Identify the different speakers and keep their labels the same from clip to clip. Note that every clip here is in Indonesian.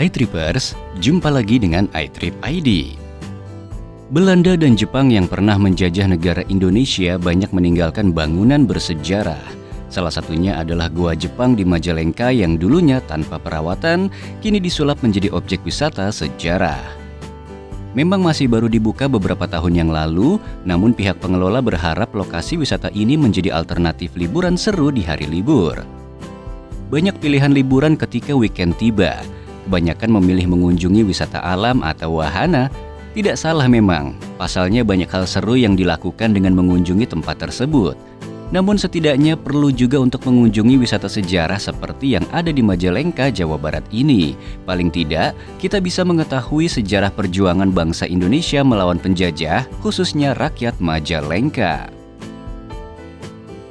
Speaker 1: iTrippers, jumpa lagi dengan iTrip ID. Belanda dan Jepang yang pernah menjajah negara Indonesia banyak meninggalkan bangunan bersejarah. Salah satunya adalah Goa Jepang di Majalengka yang dulunya tanpa perawatan, kini disulap menjadi objek wisata sejarah. Memang masih baru dibuka beberapa tahun yang lalu, namun pihak pengelola berharap lokasi wisata ini menjadi alternatif liburan seru di hari libur. Banyak pilihan liburan ketika weekend tiba. Kebanyakan memilih mengunjungi wisata alam atau wahana. Tidak salah memang, pasalnya banyak hal seru yang dilakukan dengan mengunjungi tempat tersebut. Namun setidaknya perlu juga untuk mengunjungi wisata sejarah seperti yang ada di Majalengka, Jawa Barat ini. Paling tidak, kita bisa mengetahui sejarah perjuangan bangsa Indonesia melawan penjajah, khususnya rakyat Majalengka.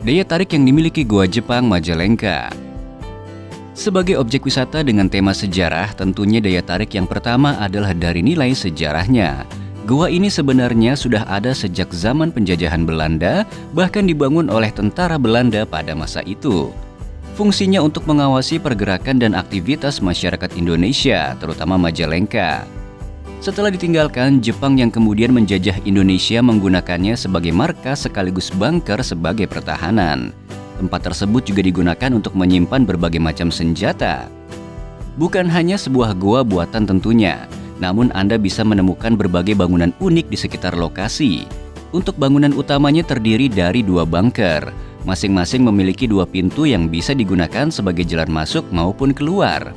Speaker 1: Daya tarik yang dimiliki Goa Jepang Majalengka. Sebagai objek wisata dengan tema sejarah, tentunya daya tarik yang pertama adalah dari nilai sejarahnya. Goa ini sebenarnya sudah ada sejak zaman penjajahan Belanda, bahkan dibangun oleh tentara Belanda pada masa itu. Fungsinya untuk mengawasi pergerakan dan aktivitas masyarakat Indonesia, terutama Majalengka. Setelah ditinggalkan, Jepang yang kemudian menjajah Indonesia menggunakannya sebagai markas sekaligus bunker sebagai pertahanan. Tempat tersebut juga digunakan untuk menyimpan berbagai macam senjata. Bukan hanya sebuah goa buatan tentunya, namun Anda bisa menemukan berbagai bangunan unik di sekitar lokasi. Untuk bangunan utamanya terdiri dari 2 bunker, masing-masing memiliki 2 pintu yang bisa digunakan sebagai jalan masuk maupun keluar.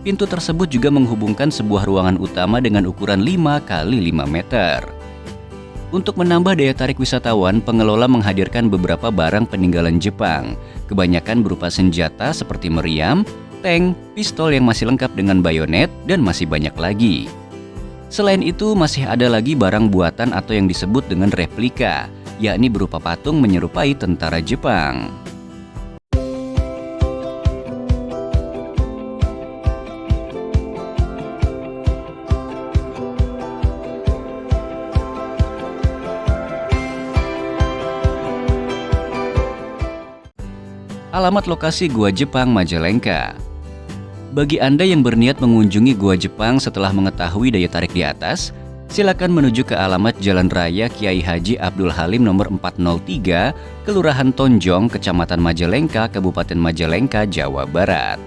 Speaker 1: Pintu tersebut juga menghubungkan sebuah ruangan utama dengan ukuran 5 x 5 meter. Untuk menambah daya tarik wisatawan, pengelola menghadirkan beberapa barang peninggalan Jepang, kebanyakan berupa senjata seperti meriam, tank, pistol yang masih lengkap dengan bayonet, dan masih banyak lagi. Selain itu, masih ada lagi barang buatan atau yang disebut dengan replika, yakni berupa patung menyerupai tentara Jepang. Alamat lokasi Goa Jepang Majalengka. Bagi Anda yang berniat mengunjungi Goa Jepang setelah mengetahui daya tarik di atas, silakan menuju ke alamat Jalan Raya Kiai Haji Abdul Halim nomor 403, Kelurahan Tonjong, Kecamatan Majalengka, Kabupaten Majalengka, Jawa Barat.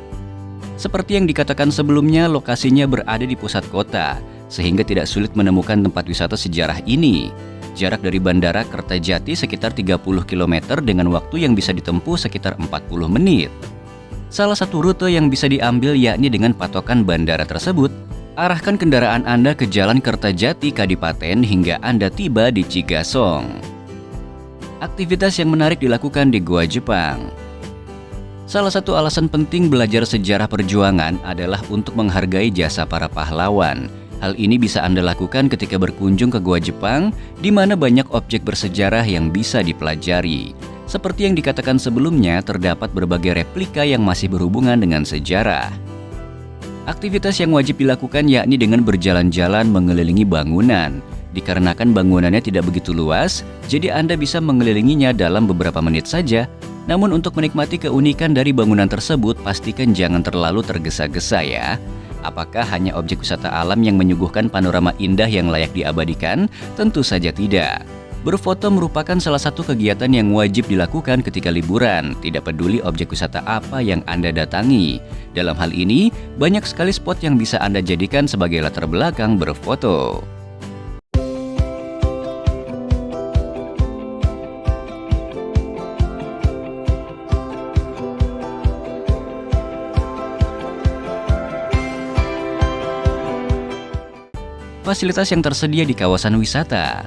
Speaker 1: Seperti yang dikatakan sebelumnya, lokasinya berada di pusat kota, sehingga tidak sulit menemukan tempat wisata sejarah ini. Jarak dari Bandara Kertajati sekitar 30 km dengan waktu yang bisa ditempuh sekitar 40 menit. Salah satu rute yang bisa diambil yakni dengan patokan bandara tersebut, arahkan kendaraan Anda ke Jalan Kertajati Kadipaten hingga Anda tiba di Cigasong. Aktivitas yang menarik dilakukan di Goa Jepang. Salah satu alasan penting belajar sejarah perjuangan adalah untuk menghargai jasa para pahlawan. Hal ini bisa Anda lakukan ketika berkunjung ke Goa Jepang, di mana banyak objek bersejarah yang bisa dipelajari. Seperti yang dikatakan sebelumnya, terdapat berbagai replika yang masih berhubungan dengan sejarah. Aktivitas yang wajib dilakukan yakni dengan berjalan-jalan mengelilingi bangunan. Dikarenakan bangunannya tidak begitu luas, jadi Anda bisa mengelilinginya dalam beberapa menit saja. Namun untuk menikmati keunikan dari bangunan tersebut, pastikan jangan terlalu tergesa-gesa ya. Apakah hanya objek wisata alam yang menyuguhkan panorama indah yang layak diabadikan? Tentu saja tidak. Berfoto merupakan salah satu kegiatan yang wajib dilakukan ketika liburan, tidak peduli objek wisata apa yang Anda datangi. Dalam hal ini, banyak sekali spot yang bisa Anda jadikan sebagai latar belakang berfoto. Fasilitas yang tersedia di kawasan wisata.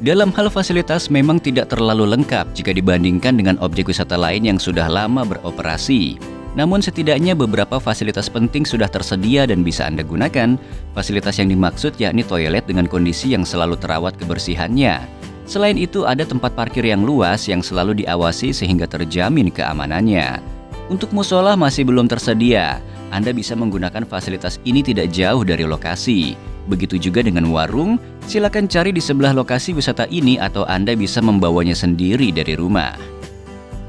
Speaker 1: Dalam hal fasilitas memang tidak terlalu lengkap jika dibandingkan dengan objek wisata lain yang sudah lama beroperasi. Namun setidaknya beberapa fasilitas penting sudah tersedia dan bisa Anda gunakan. Fasilitas yang dimaksud yakni toilet dengan kondisi yang selalu terawat kebersihannya. Selain itu ada tempat parkir yang luas yang selalu diawasi sehingga terjamin keamanannya. Untuk musola masih belum tersedia. Anda bisa menggunakan fasilitas ini tidak jauh dari lokasi. Begitu juga dengan warung, silakan cari di sebelah lokasi wisata ini atau Anda bisa membawanya sendiri dari rumah.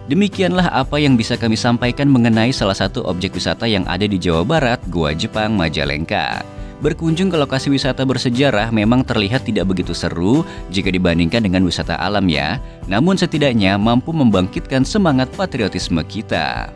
Speaker 1: Demikianlah apa yang bisa kami sampaikan mengenai salah satu objek wisata yang ada di Jawa Barat, Gua Jepang Majalengka. Berkunjung ke lokasi wisata bersejarah memang terlihat tidak begitu seru jika dibandingkan dengan wisata alam ya. Namun setidaknya mampu membangkitkan semangat patriotisme kita.